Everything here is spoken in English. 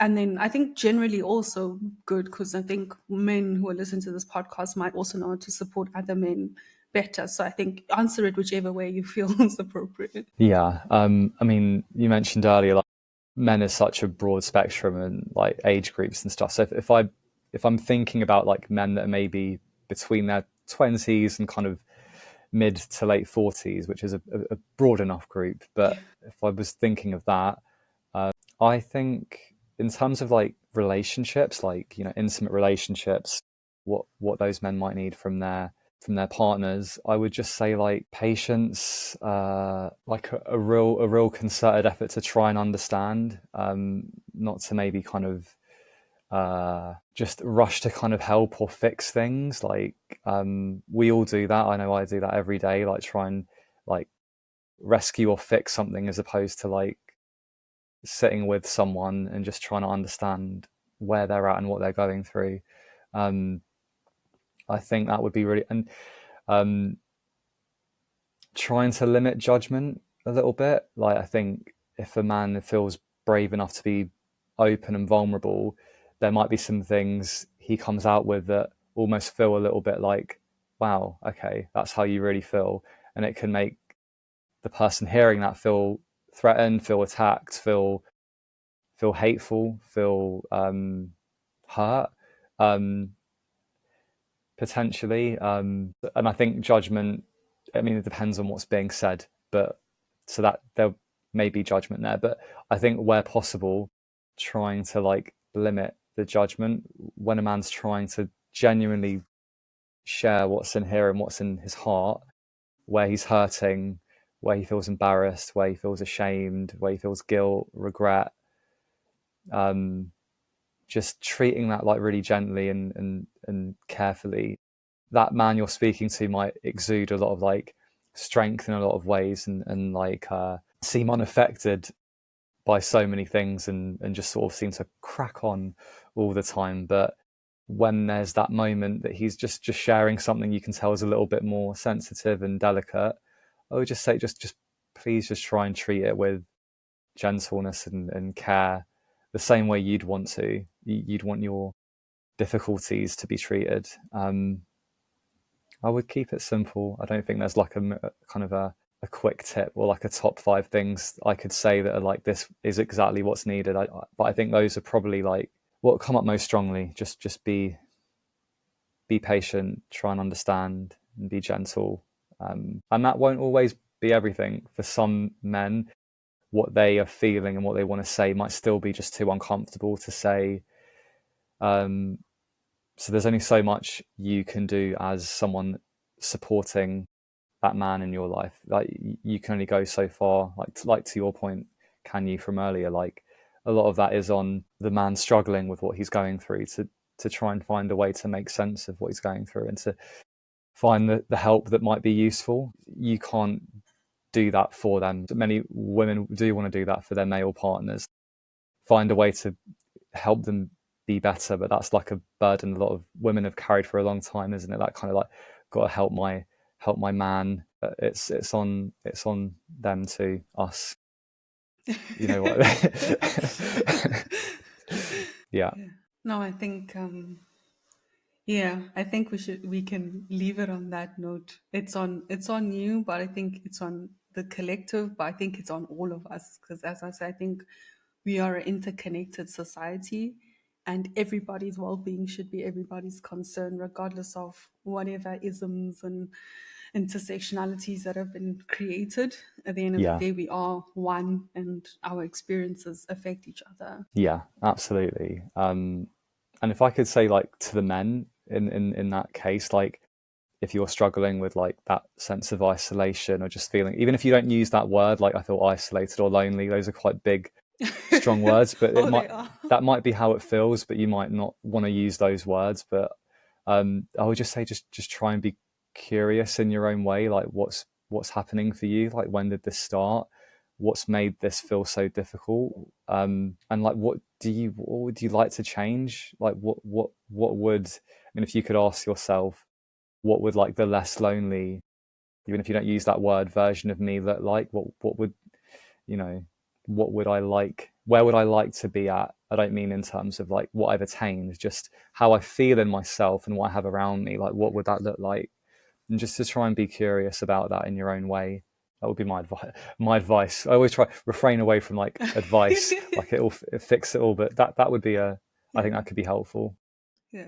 And then I think generally also good, because I think men who are listening to this podcast might also know how to support other men better. So I think answer it whichever way you feel is appropriate. Yeah. I mean, you mentioned earlier, like, men is such a broad spectrum and like age groups and stuff. So if I'm thinking about like men that are maybe between their 20s and kind of mid to late 40s, which is a broad enough group. But if I was thinking of that, I think in terms of like relationships, like, you know, intimate relationships, what those men might need from their partners, I would just say like patience, like a real concerted effort to try and understand, not to maybe kind of just rush to kind of help or fix things. Like, we all do that. I know I do that every day. Like, try and like rescue or fix something, as opposed to like sitting with someone and just trying to understand where they're at and what they're going through. Um, I think that would be really, and um, trying to limit judgment a little bit. Like, I think if a man feels brave enough to be open and vulnerable, there might be some things he comes out with that almost feel a little bit like, wow, okay, that's how you really feel. And it can make the person hearing that feel threatened, feel attacked, feel hateful, feel hurt, um, potentially. And I think judgment, I mean, it depends on what's being said, but so that there may be judgment there. But I think where possible, trying to like limit the judgment when a man's trying to genuinely share what's in here and what's in his heart, where he's hurting, where he feels embarrassed, where he feels ashamed, where he feels guilt, regret. Um, just treating that like really gently and carefully. That man you're speaking to might exude a lot of like strength in a lot of ways, and like seem unaffected by so many things, and just sort of seem to crack on all the time. But when there's that moment that he's just sharing something you can tell is a little bit more sensitive and delicate, I would just say just please just try and treat it with gentleness and care, the same way you'd want to. You'd want your difficulties to be treated. I would keep it simple. I don't think there's like a kind of a quick tip or like a top 5 things I could say that are like, this is exactly what's needed. But I think those are probably like what come up most strongly. Just be patient, try and understand, and be gentle. And that won't always be everything. For some men, what they are feeling and what they want to say might still be just too uncomfortable to say. So there's only so much you can do as someone supporting that man in your life. Like, you can only go so far. Like to your point, Khanyi, from earlier, like a lot of that is on the man struggling with what he's going through to try and find a way to make sense of what he's going through and to find the help that might be useful. You can't do that for them. Many women do want to do that for their male partners, find a way to help them be better, but that's like a burden a lot of women have carried for a long time, isn't it? That kind of like, got to help my man. It's on them too, us. You know what? Yeah. No, I think yeah, I think we can leave it on that note. It's on you, but I think it's on the collective, but I think it's on all of us, because as I said, I think we are an interconnected society, and everybody's well-being should be everybody's concern, regardless of whatever isms and intersectionalities that have been created. At the end of the Yeah. day, we are one, and our experiences affect each other. Yeah, absolutely. And if I could say like to the men in that case, like if you're struggling with like that sense of isolation or just feeling, even if you don't use that word, like I feel isolated or lonely, those are quite big, strong words, but Oh, they are. that might be how it feels, but you might not want to use those words. But I would just say just try and be curious in your own way, like what's happening for you, like when did this start, what's made this feel so difficult, and like what would you like to change, like what would, I mean, if you could ask yourself, what would like the less lonely, even if you don't use that word, version of me look like, what would, you know, what would I like, where would I like to be at, I don't mean in terms of like what I've attained, just how I feel in myself and what I have around me. Like, what would that look like? And just to try and be curious about that in your own way. That would be my advice. My advice. I always try refrain away from like advice, like it fix it all. But that would be a. I think Yeah. that could be helpful. Yeah.